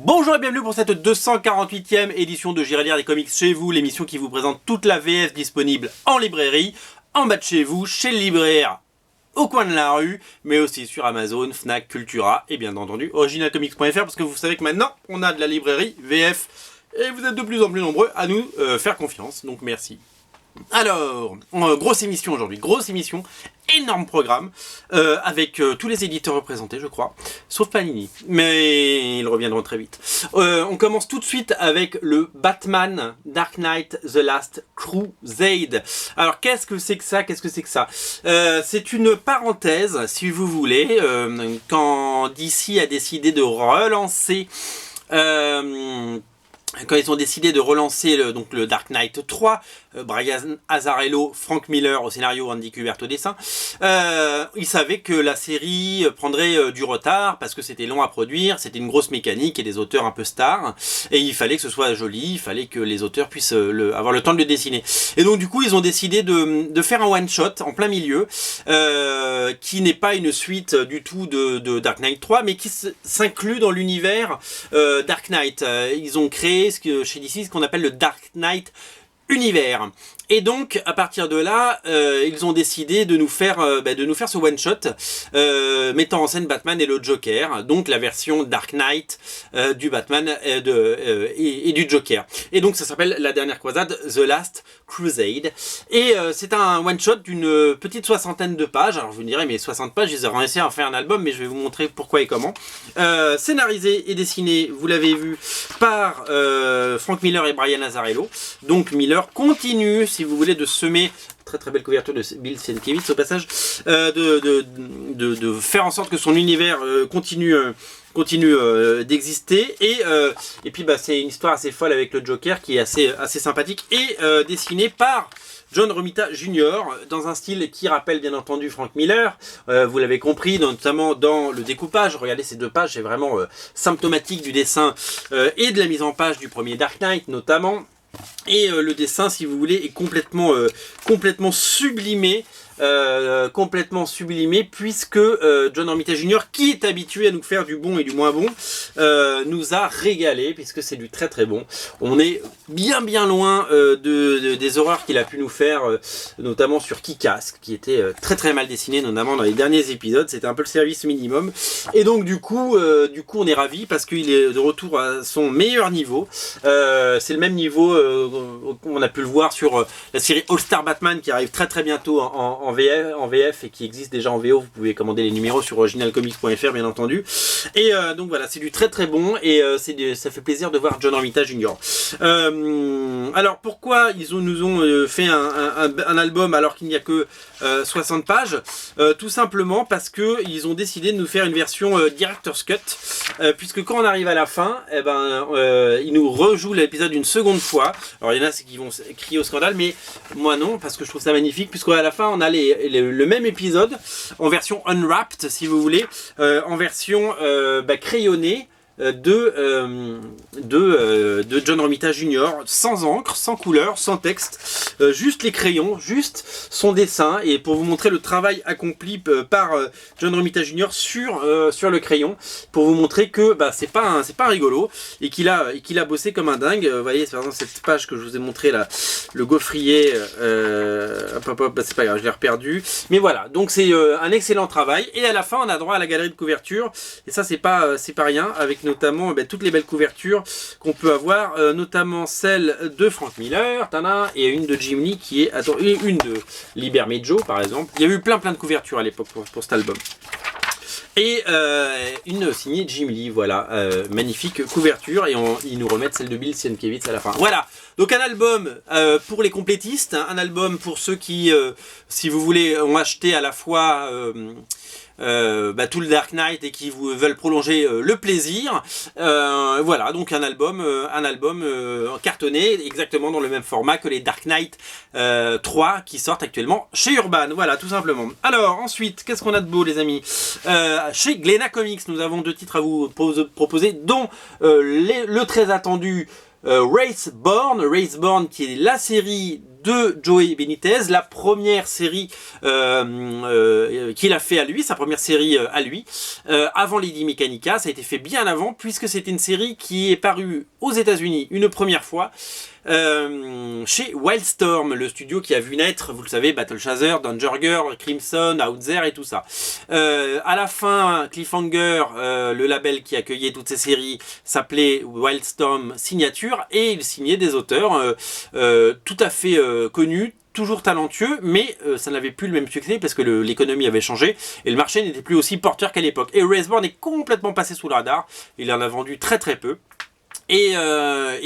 Bonjour et bienvenue pour cette 248e édition de J'irai lire des comics chez vous, l'émission qui vous présente toute la VF disponible en librairie, en bas de chez vous, chez le libraire, au coin de la rue, mais aussi sur Amazon, Fnac, Cultura et bien entendu originalcomics.fr parce que vous savez que maintenant on a de la librairie VF et vous êtes de plus en plus nombreux à nous faire confiance, donc merci. Alors, grosse émission aujourd'hui, grosse émission, énorme programme, avec tous les éditeurs représentés je crois, sauf Panini, mais ils reviendront très vite. On commence tout de suite avec le Batman Dark Knight The Last Crusade. Alors qu'est-ce que c'est que ça, c'est une parenthèse si vous voulez, quand DC a décidé de relancer... quand ils ont décidé de relancer le Dark Knight 3, Brian Azzarello, Frank Miller au scénario, Andy Kubert au dessin, ils savaient que la série prendrait du retard parce que c'était long à produire, c'était une grosse mécanique et des auteurs un peu stars, et il fallait que ce soit joli, il fallait que les auteurs puissent avoir le temps de le dessiner. Et donc du coup ils ont décidé de faire un one-shot en plein milieu, qui n'est pas une suite du tout de Dark Knight 3, mais qui s'inclut dans l'univers Dark Knight. Ils ont créé chez DC ce qu'on appelle le Dark Knight Univers. Et donc à partir de là, ils ont décidé de nous faire ce one shot mettant en scène Batman et le Joker, donc la version Dark Knight du Batman et du Joker. Et donc ça s'appelle La Dernière Croisade, The Last Crusade. Et c'est un one shot d'une petite soixantaine de pages. Alors vous me direz mais 60 pages, ils auraient réussi à en faire un album, mais je vais vous montrer pourquoi et comment. Scénarisé et dessiné, vous l'avez vu, par Frank Miller et Brian Azzarello. Donc Miller continue, si vous voulez, de semer, très très belle couverture de Bill Sienkiewicz au passage, de faire en sorte que son univers continue d'exister, et puis c'est une histoire assez folle avec le Joker qui est assez sympathique, et dessiné par John Romita Jr. dans un style qui rappelle bien entendu Frank Miller, vous l'avez compris, notamment dans le découpage. Regardez ces deux pages, c'est vraiment symptomatique du dessin et de la mise en page du premier Dark Knight notamment. Et le dessin, si vous voulez, est complètement sublimé. Puisque John Romita Jr., qui est habitué à nous faire du bon et du moins bon, nous a régalé puisque c'est du très très bon. On est bien loin des horreurs qu'il a pu nous faire, notamment sur Kick-Ass, qui était très très mal dessiné, notamment dans les derniers épisodes. C'était un peu le service minimum, et donc du coup on est ravis parce qu'il est de retour à son meilleur niveau. C'est le même niveau qu'on a pu le voir sur la série All Star Batman qui arrive très très bientôt en VF et qui existe déjà en VO. Vous pouvez commander les numéros sur originalcomics.fr bien entendu. Et donc voilà, c'est du très très bon, et ça fait plaisir de voir John Romita Jr. Alors pourquoi ils nous ont fait un album alors qu'il n'y a que 60 pages? Tout simplement parce que ils ont décidé de nous faire une version Director's Cut, puisque quand on arrive à la fin, ils nous rejouent l'épisode une seconde fois. Alors il y en a qui vont crier au scandale, mais moi non, parce que je trouve ça magnifique, puisqu'à la fin on a le même épisode en version unwrapped si vous voulez, en version crayonnée de John Romita Jr. sans encre, sans couleur, sans texte, juste les crayons, juste son dessin, et pour vous montrer le travail accompli par John Romita Jr. sur le crayon, pour vous montrer que c'est pas un rigolo, et qu'il a bossé comme un dingue. Vous voyez, par exemple cette page que je vous ai montré là, le gaufrier, c'est pas grave, je l'ai reperdu, mais voilà, donc c'est un excellent travail. Et à la fin on a droit à la galerie de couverture, et ça c'est pas rien, avec notamment toutes les belles couvertures qu'on peut avoir, notamment celle de Frank Miller, et une de Jim Lee qui est, une de Libermejo par exemple. Il y a eu plein de couvertures à l'époque pour cet album. Et une signée Jim Lee, voilà, magnifique couverture, et ils nous remettent celle de Bill Sienkiewicz à la fin. Voilà, donc un album pour les complétistes, un album pour ceux qui, si vous voulez, ont acheté à la fois tout le Dark Knight et qui veulent prolonger le plaisir. Voilà, donc un album cartonné exactement dans le même format que les Dark Knight 3 qui sortent actuellement chez Urban. Voilà, tout simplement. Alors ensuite, qu'est-ce qu'on a de beau les amis? Chez Glénat Comics, nous avons deux titres à vous proposer, dont le très attendu Raceborn qui est la série de Joey Benitez, la première série qu'il a fait à lui, sa première série à lui, avant Lady Mechanica. Ça a été fait bien avant, puisque c'était une série qui est parue aux États-Unis une première fois, chez Wildstorm, le studio qui a vu naître, vous le savez, Battle Chaser, Danger Girl, Crimson, Out There et tout ça. À la fin, Cliffhanger, le label qui accueillait toutes ces séries, s'appelait Wildstorm Signature, et il signait des auteurs tout à fait connus, toujours talentueux, mais ça n'avait plus le même succès parce que l'économie avait changé et le marché n'était plus aussi porteur qu'à l'époque. Et Raceborn est complètement passé sous le radar, il en a vendu très très peu. Et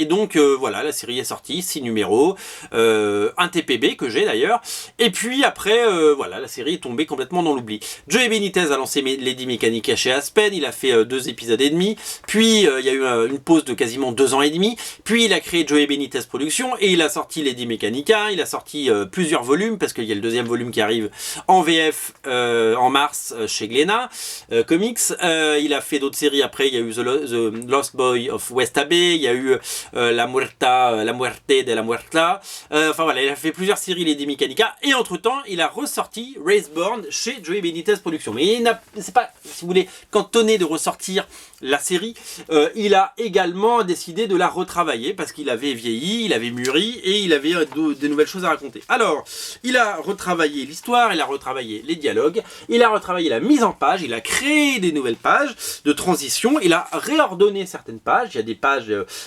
donc voilà, la série est sortie, 6 numéros, un TPB que j'ai d'ailleurs, et puis après voilà, la série est tombée complètement dans l'oubli. Joey Benitez a lancé Lady Mechanica chez Aspen, il a fait 2 épisodes et demi, puis il y a eu une pause de quasiment 2 ans et demi, puis il a créé Joey Benitez Productions et il a sorti Lady Mechanica, il a sorti plusieurs volumes, parce qu'il y a le 2e volume qui arrive en VF en mars chez Glénat Comics. Il a fait d'autres séries après, il y a eu The Lost Boy of West Abbey, il y a eu La Muerte de la Muerta, enfin voilà, il a fait plusieurs séries Lady Mechanica, et entre temps il a ressorti Raceborn chez Joey Benitez Productions, mais c'est pas, si vous voulez, cantonné de ressortir la série, il a également décidé de la retravailler parce qu'il avait vieilli, il avait mûri et il avait de nouvelles choses à raconter. Alors, il a retravaillé l'histoire, il a retravaillé les dialogues, il a retravaillé la mise en page, il a créé des nouvelles pages de transition, il a réordonné certaines pages, il y a des pages,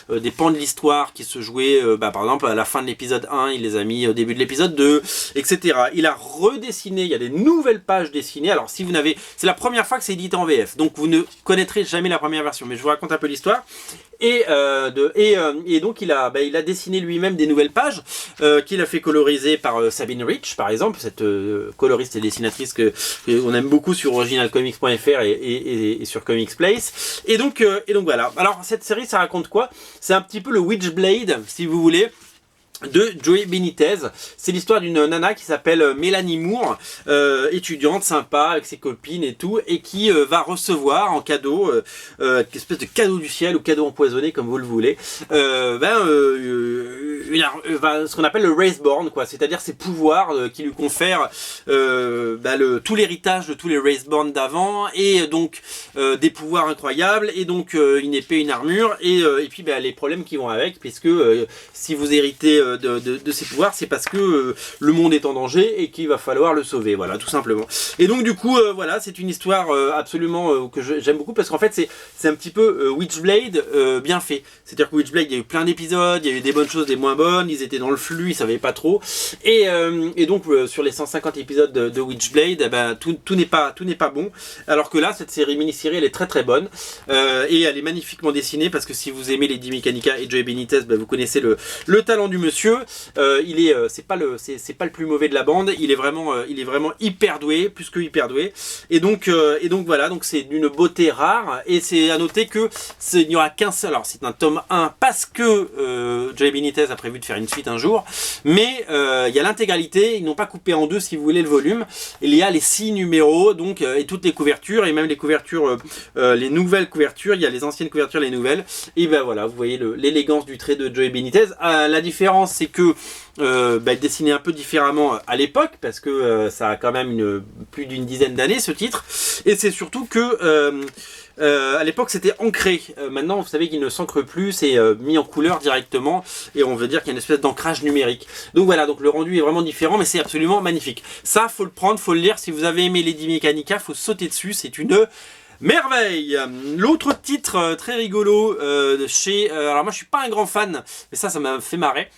des pans de l'histoire qui se jouaient, par exemple à la fin de l'épisode 1, il les a mis au début de l'épisode 2, etc. Il a redessiné, il y a des nouvelles pages dessinées, alors si vous n'avez, c'est la première fois que c'est édité en VF, donc vous ne connaîtrez jamais la première version, mais je vous raconte un peu l'histoire. Et donc il a dessiné lui-même des nouvelles pages qu'il a fait coloriser par Sabine Rich, par exemple, cette coloriste et dessinatrice qu'on aime beaucoup sur originalcomics.fr et sur Comics Place. Et donc voilà. Alors cette série, ça raconte quoi? C'est un petit peu le Witchblade, si vous voulez, de Joey Benitez. C'est l'histoire d'une nana qui s'appelle Mélanie Moore, étudiante sympa avec ses copines et tout, et qui va recevoir en cadeau, une espèce de cadeau du ciel ou cadeau empoisonné comme vous le voulez, ce qu'on appelle le Raceborn, quoi, c'est-à-dire ces pouvoirs qui lui confèrent tout l'héritage de tous les Raceborn d'avant, et donc des pouvoirs incroyables, et donc une épée, une armure, et puis les problèmes qui vont avec, puisque si vous héritez de ces pouvoirs, c'est parce que le monde est en danger et qu'il va falloir le sauver, voilà, tout simplement. Et donc du coup, voilà, c'est une histoire absolument que j'aime beaucoup, parce qu'en fait c'est un petit peu Witchblade bien fait. C'est-à-dire que Witchblade, il y a eu plein d'épisodes, il y a eu des bonnes choses, des moins bonnes, ils étaient dans le flux, ils savaient pas trop. Et donc sur les 150 épisodes de Witchblade, tout n'est pas bon. Alors que là, cette mini-série, elle est très très bonne, et elle est magnifiquement dessinée, parce que si vous aimez Lady Mechanica et Joey Benitez, vous connaissez le talent du monsieur. C'est pas le plus mauvais de la bande, il est vraiment hyper doué, plus que hyper doué, et donc voilà, donc c'est d'une beauté rare, et c'est à noter que il n'y aura qu'un seul, alors c'est un tome 1 parce que Joey Benitez a prévu de faire une suite un jour, mais il y a l'intégralité, ils n'ont pas coupé en deux, si vous voulez, le volume, il y a les 6 numéros, donc et toutes les couvertures, et même les couvertures, les nouvelles couvertures, il y a les anciennes couvertures, les nouvelles, et voilà, vous voyez l'élégance du trait de Joey Benitez. La différence, c'est que il dessinait un peu différemment à l'époque, parce que ça a quand même plus d'une dizaine d'années, ce titre, et c'est surtout que à l'époque c'était ancré, maintenant vous savez qu'il ne s'ancre plus, c'est mis en couleur directement, et on veut dire qu'il y a une espèce d'ancrage numérique. Donc voilà, donc le rendu est vraiment différent, mais c'est absolument magnifique. Ça, faut le prendre, faut le lire. Si vous avez aimé Lady Mechanica, faut sauter dessus, c'est une merveille. L'autre titre très rigolo alors moi je suis pas un grand fan, mais ça m'a fait marrer.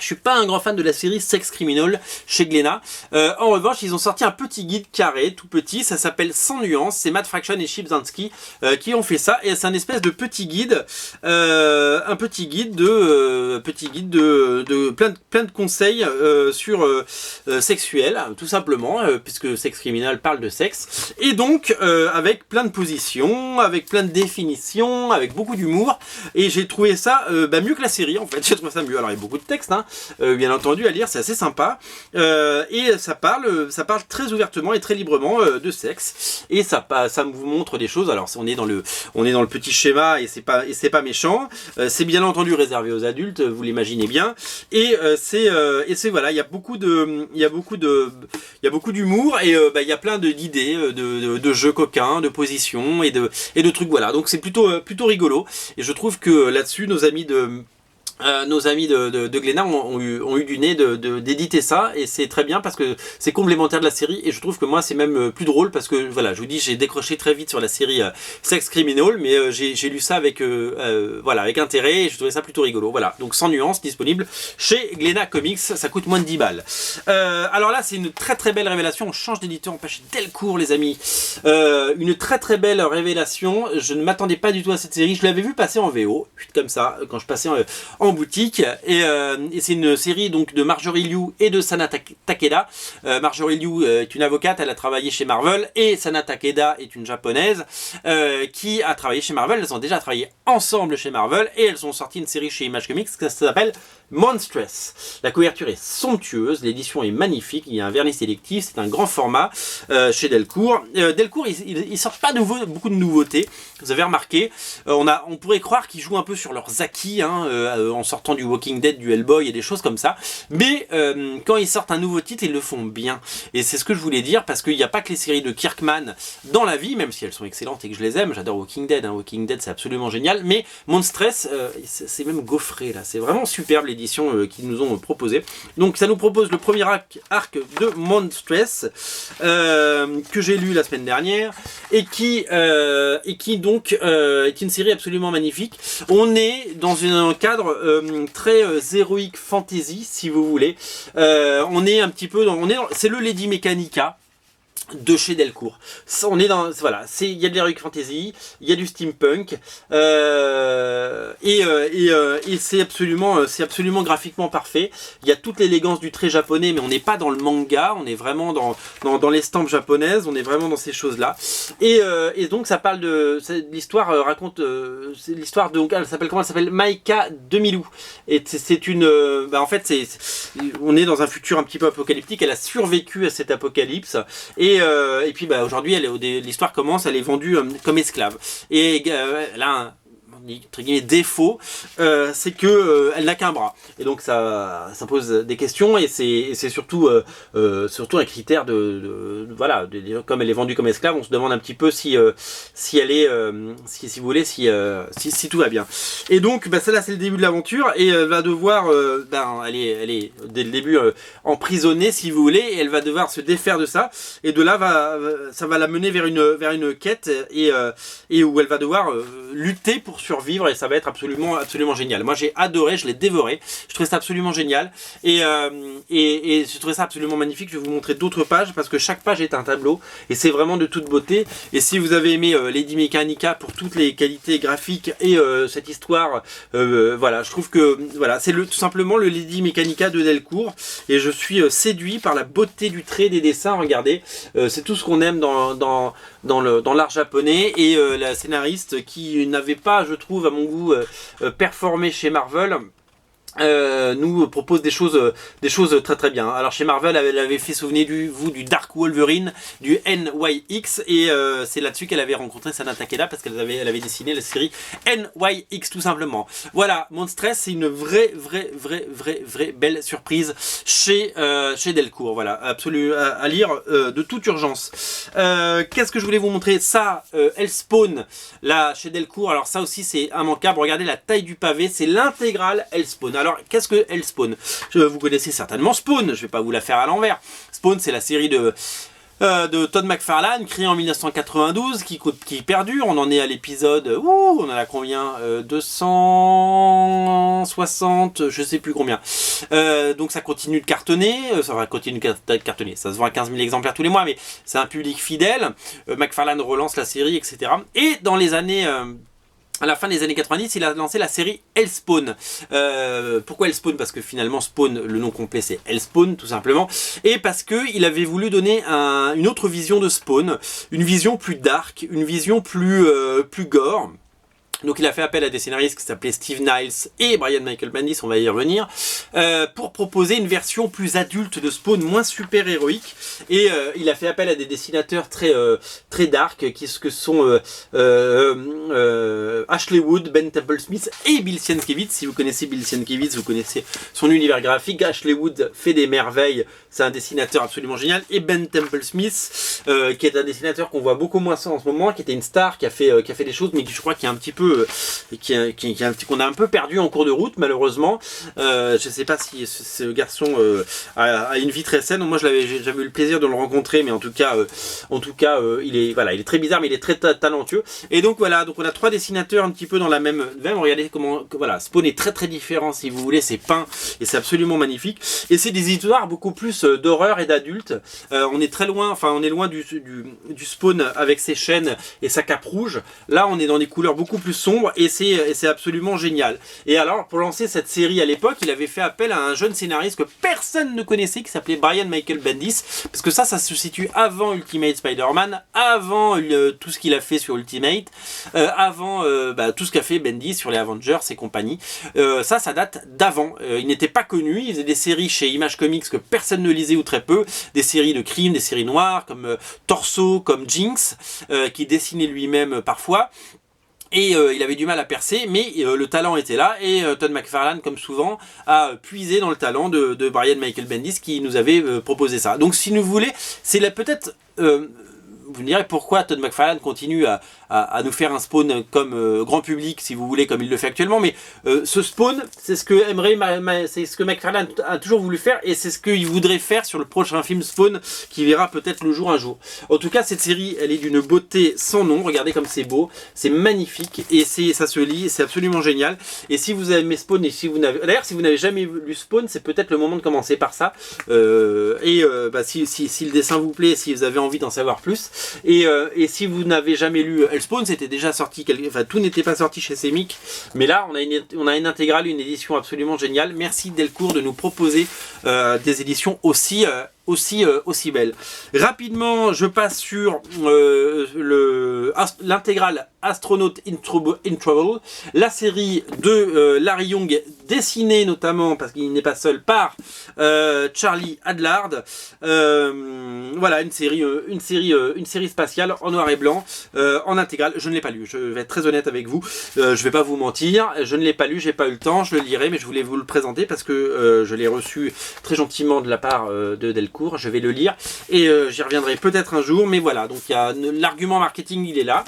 Je suis pas un grand fan de la série Sex Criminal chez Glénat. En revanche, ils ont sorti un petit guide carré, tout petit, ça s'appelle Sans Nuance. C'est Matt Fraction et Chip Zdarsky qui ont fait ça, et c'est un espèce de petit guide, de plein de conseils sur sexuel, tout simplement, puisque Sex Criminal parle de sexe, et donc avec plein de positions, avec plein de définitions, avec beaucoup d'humour, et j'ai trouvé ça mieux que la série, en fait. J'ai trouvé ça mieux. Alors il y a beaucoup de textes, hein, hein, bien entendu, à lire, c'est assez sympa. Et ça parle très ouvertement et très librement de sexe. Et ça vous montre des choses. Alors on est dans le petit schéma et c'est pas méchant. C'est bien entendu réservé aux adultes, vous l'imaginez bien. Et c'est voilà, il y a beaucoup d'humour et il y a plein d'idées, de jeux coquins, de positions et de trucs, voilà. Donc c'est plutôt rigolo. Et je trouve que là-dessus, nos amis de Glénat ont eu du nez d'éditer ça, et c'est très bien parce que c'est complémentaire de la série, et je trouve que moi c'est même plus drôle parce que voilà, je vous dis, j'ai décroché très vite sur la série Sex Criminal, mais j'ai lu ça avec intérêt, et je trouvais ça plutôt rigolo. Voilà, donc sans nuance, disponible chez Glénat Comics, ça coûte moins de 10 balles. Alors là, c'est une très très belle révélation, on change d'éditeur, on passe chez Delcourt, les amis. Une très très belle révélation, je ne m'attendais pas du tout à cette série, je l'avais vu passer en VO, comme ça, quand je passais en boutique, et c'est une série donc de Marjorie Liu et de Sana Takeda. Marjorie Liu est une avocate, elle a travaillé chez Marvel, et Sana Takeda est une japonaise qui a travaillé chez Marvel. Elles ont déjà travaillé ensemble chez Marvel, et elles ont sorti une série chez Image Comics, ça s'appelle Monstress. La couverture est somptueuse, l'édition est magnifique, il y a un vernis sélectif, c'est un grand format chez Delcourt. Delcourt, ils sortent pas beaucoup de nouveautés, vous avez remarqué. On pourrait croire qu'ils jouent un peu sur leurs acquis, hein, en sortant du Walking Dead, du Hellboy et des choses comme ça, mais quand ils sortent un nouveau titre, ils le font bien, et c'est ce que je voulais dire, parce qu'il n'y a pas que les séries de Kirkman dans la vie, même si elles sont excellentes et que je les aime. J'adore Walking Dead, hein. Walking Dead c'est absolument génial, mais Monstress, c'est même gaufré là, c'est vraiment superbe l'édition qu'ils nous ont proposé. Donc ça nous propose le premier arc de Monstress que j'ai lu la semaine dernière, et qui donc est une série absolument magnifique. On est dans un cadre très héroïque fantasy, si vous voulez. On est un petit peu c'est le Lady Mechanica de chez Delcourt. On est dans, voilà, il y a de l'heroic fantasy, il y a du steampunk, et c'est absolument graphiquement parfait. Il y a toute l'élégance du trait japonais, mais on n'est pas dans le manga, on est vraiment dans l'estampe japonaise, on est vraiment dans ces choses-là. Et donc ça parle l'histoire raconte, c'est l'histoire de, elle s'appelle Maika Demilou. Et c'est une, en fait on est dans un futur un petit peu apocalyptique. Elle a survécu à cet apocalypse, et puis aujourd'hui, l'histoire commence, elle est vendue comme esclave. Et elle a un entre guillemets défaut, c'est que elle n'a qu'un bras, et donc ça pose des questions, et c'est surtout un critère voilà, comme elle est vendue comme esclave, on se demande un petit peu si elle est si vous voulez, si tout va bien. Et donc celle-là, c'est le début de l'aventure, et elle va devoir elle est dès le début emprisonnée, si vous voulez, et elle va devoir se défaire de ça, et de là ça va la mener vers une quête, et où elle va devoir lutter pour survivre, et ça va être absolument génial. Moi j'ai adoré, je l'ai dévoré, je trouvais ça absolument génial, et je trouvais ça absolument magnifique. Je vais vous montrer d'autres pages, parce que chaque page est un tableau, et c'est vraiment de toute beauté. Et si vous avez aimé Lady Mechanica pour toutes les qualités graphiques et cette histoire, voilà, je trouve que voilà, c'est tout simplement le Lady Mechanica de Delcourt, et je suis séduit par la beauté du trait, des dessins. Regardez, c'est tout ce qu'on aime dans l'art japonais, et la scénariste qui n'avait pas, je trouve à mon goût, performé chez Marvel, nous propose des choses très très bien. Alors chez Marvel, elle avait fait, souvenez-vous, du Dark Wolverine, du NYX, et c'est là-dessus qu'elle avait rencontré Sana Takeda, parce qu'elle avait dessiné la série NYX tout simplement. Voilà, Monstress, c'est une vraie belle surprise chez Delcourt. Voilà, absolument à lire de toute urgence. Qu'est-ce que je voulais vous montrer? Ça, Hellspawn, là chez Delcourt. Alors ça aussi c'est immanquable. Regardez la taille du pavé, c'est l'intégrale Hellspawn. Alors, qu'est-ce que Hellspawn? Vous connaissez certainement Spawn, je ne vais pas vous la faire à l'envers. Spawn, c'est la série de Todd McFarlane, créée en 1992, qui perdure. On en est à l'épisode, on en a combien, 260, je sais plus combien. Donc ça continue de cartonner, ça va continuer de cartonner. Ça se vend à 15 000 exemplaires tous les mois, mais c'est un public fidèle. McFarlane relance la série, etc. Et dans les années... à la fin des années 90, il a lancé la série Hellspawn. Pourquoi Hellspawn? Parce que finalement Spawn, le nom complet c'est Hellspawn tout simplement. Et parce qu'il avait voulu donner une autre vision de Spawn. Une vision plus dark, une vision plus gore. Donc il a fait appel à des scénaristes qui s'appelaient Steve Niles et Brian Michael Bendis, on va y revenir, pour proposer une version plus adulte de Spawn, moins super héroïque. Et il a fait appel à des dessinateurs très dark, qui sont Ashley Wood, Ben Temple-Smith et Bill Sienkiewicz. Si vous connaissez Bill Sienkiewicz, vous connaissez son univers graphique. Ashley Wood fait des merveilles, c'est un dessinateur absolument génial. Et Ben Temple-Smith, qui est un dessinateur qu'on voit beaucoup moins en ce moment, qui était une star, qui a fait des choses, mais qui je crois qui est un petit peu qu'on a un peu perdu en cours de route malheureusement. Je sais pas si ce garçon a une vie très saine. Moi j'avais eu le plaisir de le rencontrer, mais en tout cas il est très bizarre, mais il est très talentueux. Et donc voilà, donc on a 3 dessinateurs un petit peu dans la même veine. Regardez comment voilà, Spawn est très différent, si vous voulez, c'est peint et c'est absolument magnifique. Et c'est des histoires beaucoup plus d'horreur et d'adultes. On est très loin, enfin on est loin du Spawn avec ses chaînes et sa cape rouge. Là on est dans des couleurs beaucoup plus sombre et c'est absolument génial. Et alors pour lancer cette série à l'époque, il avait fait appel à un jeune scénariste que personne ne connaissait, qui s'appelait Brian Michael Bendis, parce que ça se situe avant Ultimate Spider-Man, avant tout ce qu'il a fait sur Ultimate, avant tout ce qu'a fait Bendis sur les Avengers et compagnie. Ça date d'avant. Il n'était pas connu, il faisait des séries chez Image Comics que personne ne lisait ou très peu, des séries de crimes, des séries noires comme Torso, comme Jinx, qui dessinait lui-même parfois. Et il avait du mal à percer, mais le talent était là, et Todd McFarlane, comme souvent, a puisé dans le talent de Brian Michael Bendis, qui nous avait proposé ça. Donc si vous voulez, c'est peut-être... vous me direz pourquoi Todd McFarlane continue à nous faire un Spawn comme grand public, si vous voulez, comme il le fait actuellement, mais ce Spawn, c'est ce que McFarlane a toujours voulu faire, et c'est ce qu'il voudrait faire sur le prochain film Spawn, qui verra peut-être le jour un jour. En tout cas, cette série, elle est d'une beauté sans nom. Regardez comme c'est beau, c'est magnifique, et ça se lit, c'est absolument génial. Et si vous avez aimé Spawn, et si vous n'avez jamais lu Spawn, c'est peut-être le moment de commencer par ça. Si le dessin vous plaît, si vous avez envie d'en savoir plus, et si vous n'avez jamais lu Spawn, c'était déjà sorti, tout n'était pas sorti chez Semic, mais là on a une intégrale, une édition absolument géniale. Merci Delcourt de nous proposer des éditions aussi belles. Rapidement, je passe sur l'intégrale Astronaut in Trouble, la série de Larry Young, dessinée notamment, parce qu'il n'est pas seul, par Charlie Adlard. Voilà, une série spatiale en noir et blanc, en intégrale. Je ne l'ai pas lu, je vais être très honnête avec vous, je vais pas vous mentir, je ne l'ai pas lu, j'ai pas eu le temps, je le lirai, mais je voulais vous le présenter parce que je l'ai reçu très gentiment de la part de Delcourt. Je vais le lire et j'y reviendrai peut-être un jour, mais voilà, donc l'argument marketing, il est là,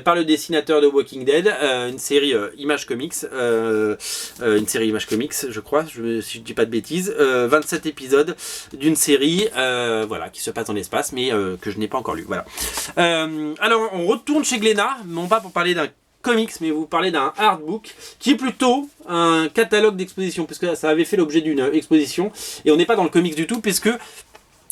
par le dessinateur de Walking Dead, une série Image Comics, je crois, si je dis pas de bêtises, 27 épisodes d'une série voilà, qui se passe dans l'espace, mais que je n'ai pas encore lu. Voilà. Alors on retourne chez Glénat, non pas pour parler d'un comics, mais vous parlez d'un artbook qui est plutôt un catalogue d'exposition, puisque ça avait fait l'objet d'une exposition, et on n'est pas dans le comics du tout, puisque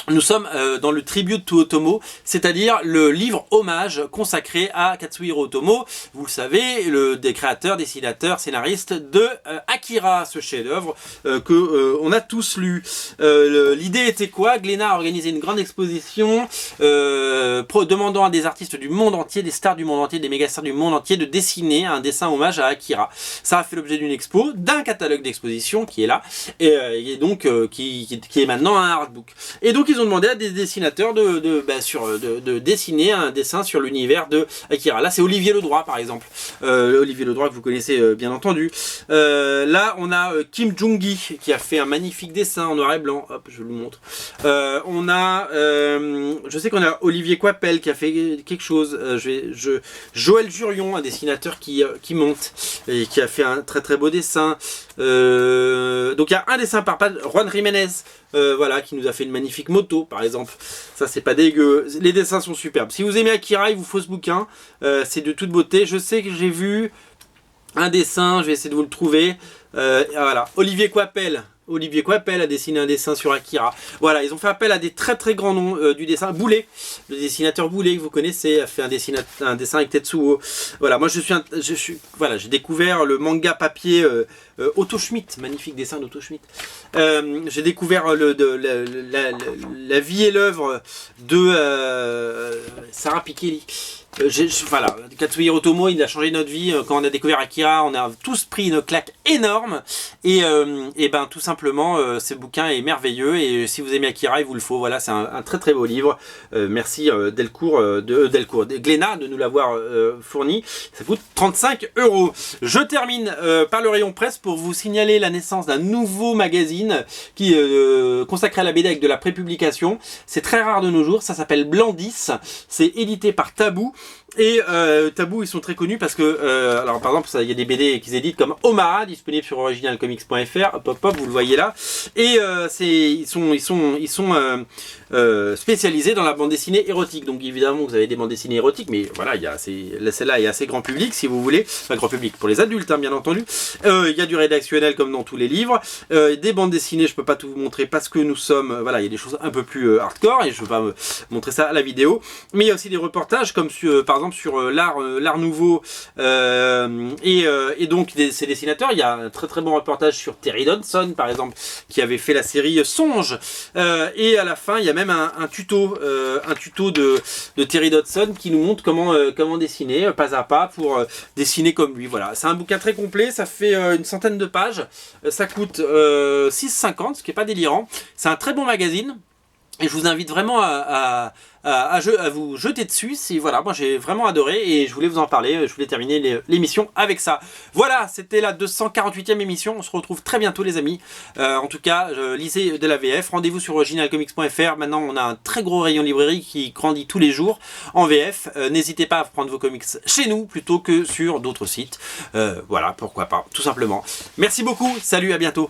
nous sommes dans le Tribute to Otomo, c'est-à-dire le livre hommage consacré à Katsuhiro Otomo, vous le savez, des créateurs, dessinateurs, scénaristes de Akira, ce chef-d'œuvre que on a tous lu. L'idée était quoi? Glénat a organisé une grande exposition demandant à des artistes du monde entier, des stars du monde entier, des méga stars du monde entier, de dessiner un dessin hommage à Akira. Ça a fait l'objet d'une expo, d'un catalogue d'exposition qui est là, et donc qui est maintenant un artbook. Et donc ils ont demandé à des dessinateurs de dessiner un dessin sur l'univers de Akira. Là c'est Olivier Ledroit par exemple, Olivier Ledroit que vous connaissez bien entendu. Là on a Kim Jung-gi qui a fait un magnifique dessin en noir et blanc, hop je vous le montre. On a je sais qu'on a Olivier Coipel qui a fait quelque chose, Joël Jurion, un dessinateur qui monte et qui a fait un très très beau dessin. Donc il y a un dessin par Juan Jiménez, voilà, qui nous a fait une magnifique moto par exemple. Ça c'est pas dégueu, les dessins sont superbes. Si vous aimez Akira, il vous faut ce bouquin, c'est de toute beauté. Je sais que j'ai vu un dessin, je vais essayer de vous le trouver. Voilà, Olivier Coipel a dessiné un dessin sur Akira. Voilà, ils ont fait appel à des très très grands noms du dessin. Boulet, le dessinateur Boulet que vous connaissez, a fait un dessin avec Tetsuo. Voilà, moi voilà, j'ai découvert le manga papier Otto Schmidt, magnifique dessin d'Otto Schmidt. J'ai découvert la vie et l'œuvre de Sarah Pikeli. voilà, Katsuhiro Otomo, il a changé notre vie. Quand on a découvert Akira, on a tous pris une claque énorme. Et ben tout simplement, ce bouquin est merveilleux. Et si vous aimez Akira, il vous le faut. Voilà, c'est un très très beau livre. Merci Glénat de nous l'avoir fourni. Ça coûte 35 €. Je termine par le rayon presse pour vous signaler la naissance d'un nouveau magazine qui est consacré à la BD avec de la prépublication. C'est très rare de nos jours. Ça s'appelle Blandis. C'est édité par Tabou. Et Tabou, ils sont très connus parce que, alors par exemple, il y a des BD qu'ils éditent comme Omara, disponible sur originalcomics.fr, hop hop, vous le voyez là. Et ils sont spécialisés dans la bande dessinée érotique. Donc évidemment, vous avez des bandes dessinées érotiques, mais voilà, celle-là est assez grand public, si vous voulez. Enfin, grand public pour les adultes, hein, bien entendu. Il y a du rédactionnel comme dans tous les livres. Des bandes dessinées, je peux pas tout vous montrer parce que nous sommes, voilà, il y a des choses un peu plus hardcore et je peux pas montrer ça à la vidéo. Mais il y a aussi des reportages comme par exemple sur l'art nouveau et donc ces dessinateurs. Il y a un très très bon reportage sur Terry Dodson par exemple qui avait fait la série Songe et à la fin il y a même un tuto de Terry Dodson qui nous montre comment dessiner pas à pas pour dessiner comme lui. Voilà, c'est un bouquin très complet, ça fait une centaine de pages, ça coûte 6,50 €, ce qui est pas délirant. C'est un très bon magazine. Et je vous invite vraiment à vous jeter dessus. Voilà, moi j'ai vraiment adoré et je voulais vous en parler. Je voulais terminer l'émission avec ça. Voilà, c'était la 248e émission. On se retrouve très bientôt les amis. En tout cas, lisez de la VF. Rendez-vous sur originalcomics.fr. Maintenant, on a un très gros rayon librairie qui grandit tous les jours en VF. N'hésitez pas à prendre vos comics chez nous plutôt que sur d'autres sites. Voilà, pourquoi pas, tout simplement. Merci beaucoup. Salut, à bientôt.